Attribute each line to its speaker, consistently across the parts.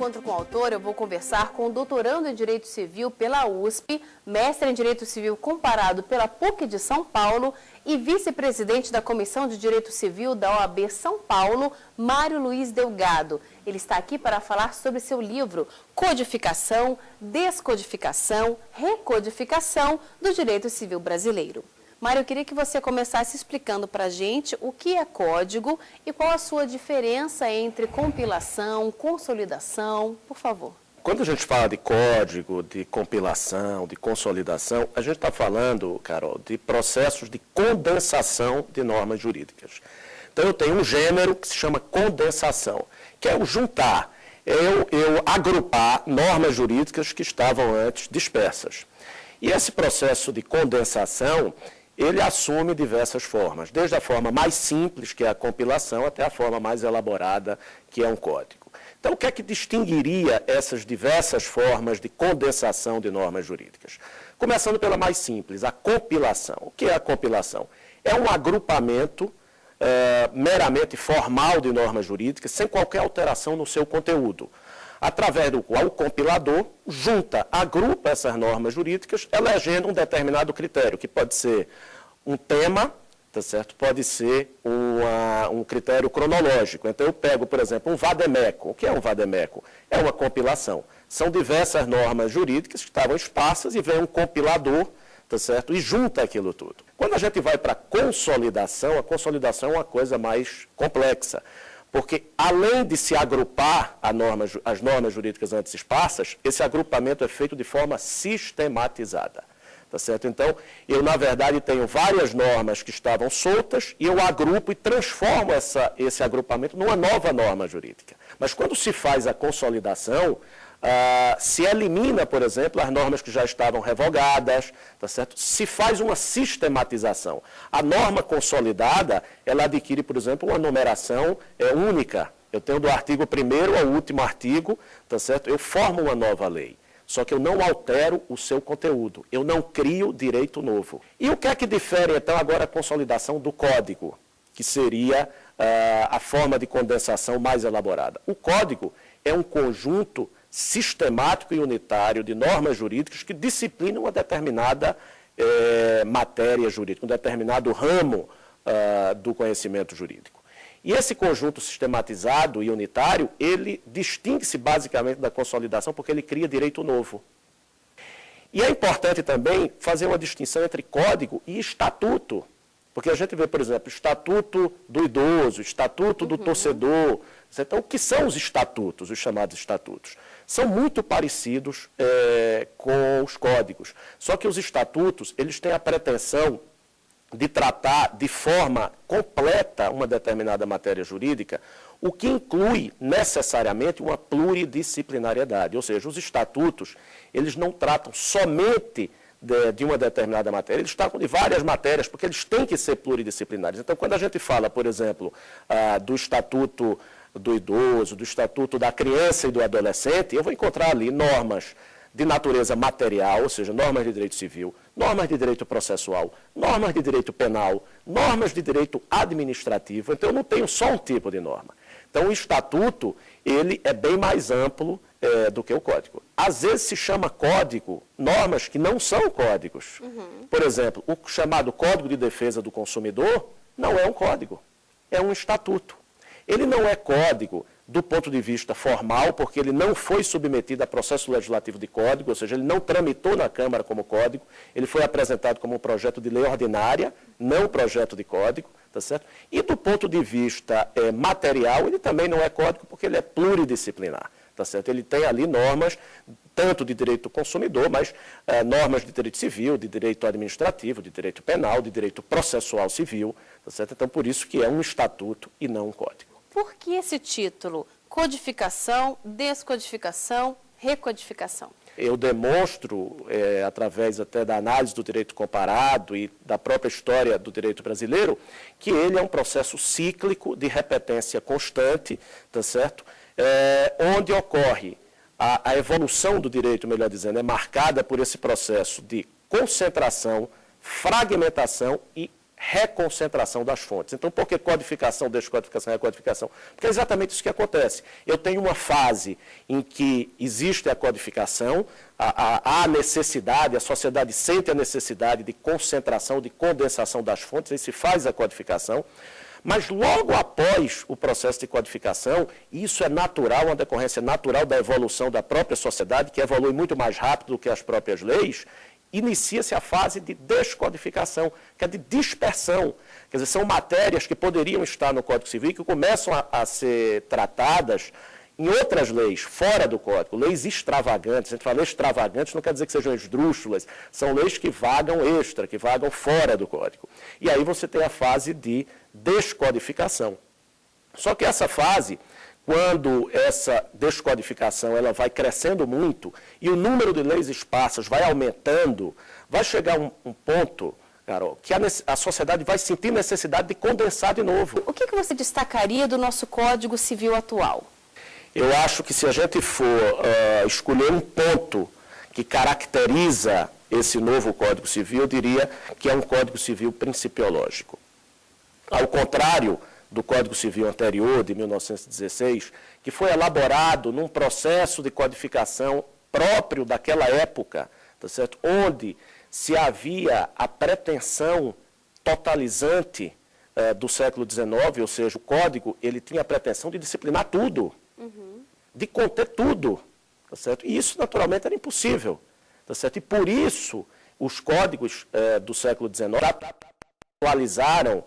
Speaker 1: Encontro com o Autor, eu vou conversar com o doutorando em Direito Civil pela USP, mestre em Direito Civil comparado pela PUC de São Paulo e vice-presidente da Comissão de Direito Civil da OAB São Paulo, Mário Luiz Delgado. Ele está aqui para falar sobre seu livro Codificação, Descodificação, Recodificação do Direito Civil Brasileiro. Mário, eu queria que você começasse explicando para a gente o que é código e qual a sua diferença entre compilação, consolidação, por favor.
Speaker 2: Quando a gente fala de código, de compilação, de consolidação, a gente está falando, Carol, de processos de condensação de normas jurídicas. Então, eu tenho um gênero que se chama condensação, que é o juntar, eu agrupar normas jurídicas que estavam antes dispersas. E esse processo de condensação, ele assume diversas formas, desde a forma mais simples, que é a compilação, até a forma mais elaborada, que é um código. Então, o que é que distinguiria essas diversas formas de condensação de normas jurídicas? Começando pela mais simples, a compilação. O que é a compilação? É um agrupamento meramente formal de normas jurídicas, sem qualquer alteração no seu conteúdo, através do qual o compilador agrupa essas normas jurídicas, elegendo um determinado critério, que pode ser um tema, tá certo? Pode ser um critério cronológico. Então, eu pego, por exemplo, um vademécum. O que é um vademécum? É uma compilação. São diversas normas jurídicas que estavam esparsas e vem um compilador, tá certo? E junta aquilo tudo. Quando a gente vai para a consolidação é uma coisa mais complexa. Porque, além de se agrupar as normas jurídicas antes esparsas, esse agrupamento é feito de forma sistematizada. Tá certo? Então, eu, na verdade, tenho várias normas que estavam soltas e eu agrupo e transformo esse agrupamento numa nova norma jurídica. Mas, quando se faz a consolidação, se elimina, por exemplo, as normas que já estavam revogadas, tá certo? Se faz uma sistematização. A norma consolidada, ela adquire, por exemplo, uma numeração única. Eu tenho do artigo 1º ao último artigo, tá certo? Eu formo uma nova lei. Só que eu não altero o seu conteúdo. Eu não crio direito novo. E o que é que difere, então, agora a consolidação do código, que seria a forma de condensação mais elaborada? O código é um conjunto sistemático e unitário de normas jurídicas que disciplinam uma determinada matéria jurídica, um determinado ramo do conhecimento jurídico. E esse conjunto sistematizado e unitário, ele distingue-se basicamente da consolidação porque ele cria direito novo. E é importante também fazer uma distinção entre código e estatuto. Porque a gente vê, por exemplo, estatuto do idoso, estatuto do torcedor. Então, o que são os estatutos, os chamados estatutos? São muito parecidos com os códigos. Só que os estatutos, eles têm a pretensão de tratar de forma completa uma determinada matéria jurídica, o que inclui necessariamente uma pluridisciplinariedade. Ou seja, os estatutos, eles não tratam somente de uma determinada matéria, eles tratam de várias matérias, porque eles têm que ser pluridisciplinares. Então, quando a gente fala, por exemplo, do estatuto do idoso, do estatuto da criança e do adolescente, eu vou encontrar ali normas de natureza material, ou seja, normas de direito civil, normas de direito processual, normas de direito penal, normas de direito administrativo. Então, eu não tenho só um tipo de norma. Então, o estatuto, ele é bem mais amplo do que o código. Às vezes se chama código normas que não são códigos. Por exemplo, o chamado Código de Defesa do Consumidor não é um código, é um estatuto. Ele não é código do ponto de vista formal, porque ele não foi submetido a processo legislativo de código, ou seja, ele não tramitou na Câmara como código, ele foi apresentado como um projeto de lei ordinária, não projeto de código, tá certo? E do ponto de vista material, ele também não é código, porque ele é pluridisciplinar, tá certo? Ele tem ali normas, tanto de direito do consumidor, mas normas de direito civil, de direito administrativo, de direito penal, de direito processual civil, tá certo? Então, por isso que é um estatuto e não um código.
Speaker 1: Por que esse título? Codificação, descodificação, recodificação?
Speaker 2: Eu demonstro, através até da análise do direito comparado e da própria história do direito brasileiro, que ele é um processo cíclico de repetência constante, tá certo? Onde ocorre a evolução do direito, melhor dizendo, é marcada por esse processo de concentração, fragmentação e reconcentração das fontes. Então, por que codificação, descodificação, recodificação? Porque é exatamente isso que acontece. Eu tenho uma fase em que existe a codificação, há necessidade, a sociedade sente a necessidade de concentração, de condensação das fontes, aí se faz a codificação, mas logo após o processo de codificação, isso é natural, uma decorrência natural da evolução da própria sociedade, que evolui muito mais rápido do que as próprias leis, inicia-se a fase de descodificação, que é de dispersão. Quer dizer, são matérias que poderiam estar no Código Civil e que começam a ser tratadas em outras leis, fora do Código, leis extravagantes. A gente fala extravagantes, não quer dizer que sejam esdrúxulas, são leis que vagam extra, que vagam fora do Código. E aí você tem a fase de descodificação. Só que essa fase, quando essa descodificação ela vai crescendo muito e o número de leis esparsas vai aumentando, vai chegar um ponto, Carol, que a sociedade vai sentir necessidade de condensar de novo.
Speaker 1: O que você destacaria do nosso Código Civil atual?
Speaker 2: Eu acho que se a gente for escolher um ponto que caracteriza esse novo Código Civil, eu diria que é um Código Civil principiológico. Ao contrário do Código Civil anterior, de 1916, que foi elaborado num processo de codificação próprio daquela época, tá certo? Onde se havia a pretensão totalizante do século XIX, ou seja, o Código ele tinha a pretensão de disciplinar tudo, de conter tudo, tá certo? E isso, naturalmente, era impossível, tá certo? E por isso, os códigos do século XIX atualizaram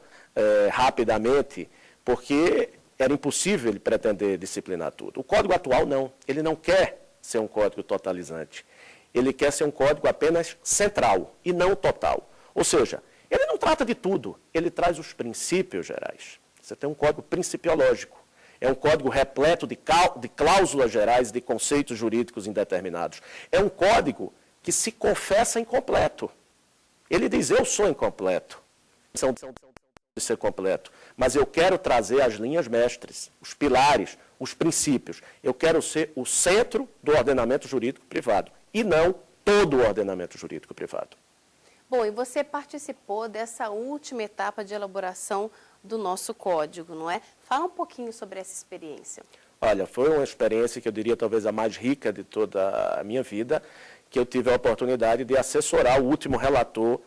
Speaker 2: rapidamente, porque era impossível ele pretender disciplinar tudo. O código atual não, ele não quer ser um código totalizante, ele quer ser um código apenas central e não total. Ou seja, ele não trata de tudo, ele traz os princípios gerais. Você tem um código principiológico, é um código repleto de cláusulas gerais, de conceitos jurídicos indeterminados. É um código que se confessa incompleto. Ele diz, eu sou incompleto. De ser completo, mas eu quero trazer as linhas mestres, os pilares, os princípios. Eu quero ser o centro do ordenamento jurídico privado e não todo o ordenamento jurídico privado.
Speaker 1: Bom, e você participou dessa última etapa de elaboração do nosso código, não é? Fala um pouquinho sobre essa experiência.
Speaker 2: Olha, foi uma experiência que eu diria talvez a mais rica de toda a minha vida, que eu tive a oportunidade de assessorar o último relator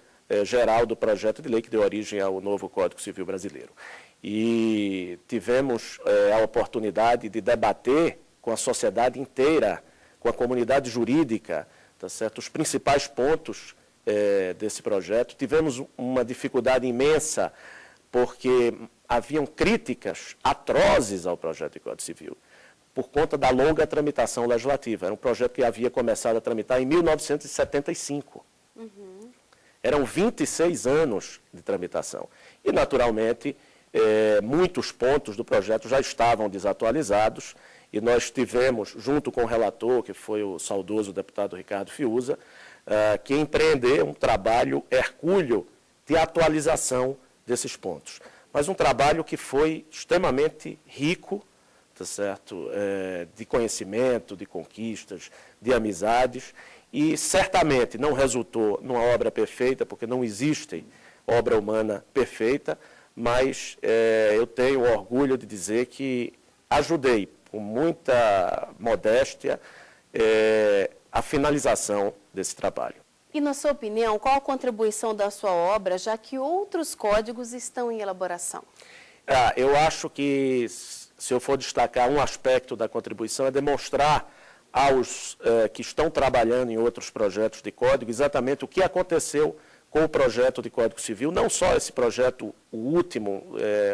Speaker 2: geral do projeto de lei que deu origem ao novo Código Civil brasileiro. E tivemos a oportunidade de debater com a sociedade inteira, com a comunidade jurídica, tá certo? Os principais pontos desse projeto. Tivemos uma dificuldade imensa, porque haviam críticas atrozes ao projeto de Código Civil, por conta da longa tramitação legislativa. Era um projeto que havia começado a tramitar em 1975. Eram 26 anos de tramitação. E, naturalmente, muitos pontos do projeto já estavam desatualizados e nós tivemos, junto com o relator, que foi o saudoso deputado Ricardo Fiuza, que empreender um trabalho hercúleo de atualização desses pontos. Mas um trabalho que foi extremamente rico, tá certo? De conhecimento, de conquistas, de amizades, e certamente não resultou numa obra perfeita, porque não existe obra humana perfeita, mas eu tenho o orgulho de dizer que ajudei, com muita modéstia, a finalização desse trabalho.
Speaker 1: E, na sua opinião, qual a contribuição da sua obra, já que outros códigos estão em elaboração?
Speaker 2: Eu acho que, se eu for destacar um aspecto da contribuição, é demonstrar aos que estão trabalhando em outros projetos de código exatamente o que aconteceu com o projeto de Código Civil, não só esse projeto, o último,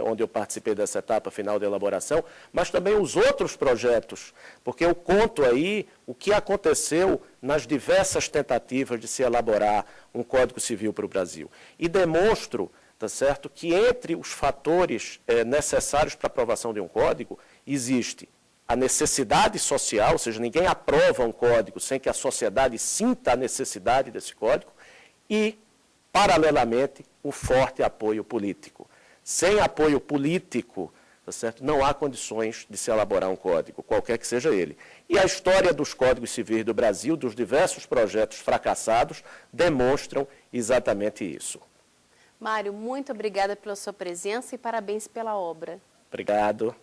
Speaker 2: onde eu participei dessa etapa final de elaboração, mas também os outros projetos, porque eu conto aí o que aconteceu nas diversas tentativas de se elaborar um Código Civil para o Brasil. E demonstro, tá certo, que entre os fatores necessários para a aprovação de um código, existe a necessidade social, ou seja, ninguém aprova um código sem que a sociedade sinta a necessidade desse código, e, paralelamente, o forte apoio político. Sem apoio político, tá certo, não há condições de se elaborar um código, qualquer que seja ele. E a história dos códigos civis do Brasil, dos diversos projetos fracassados, demonstram exatamente isso.
Speaker 1: Mário, muito obrigada pela sua presença e parabéns pela obra.
Speaker 2: Obrigado.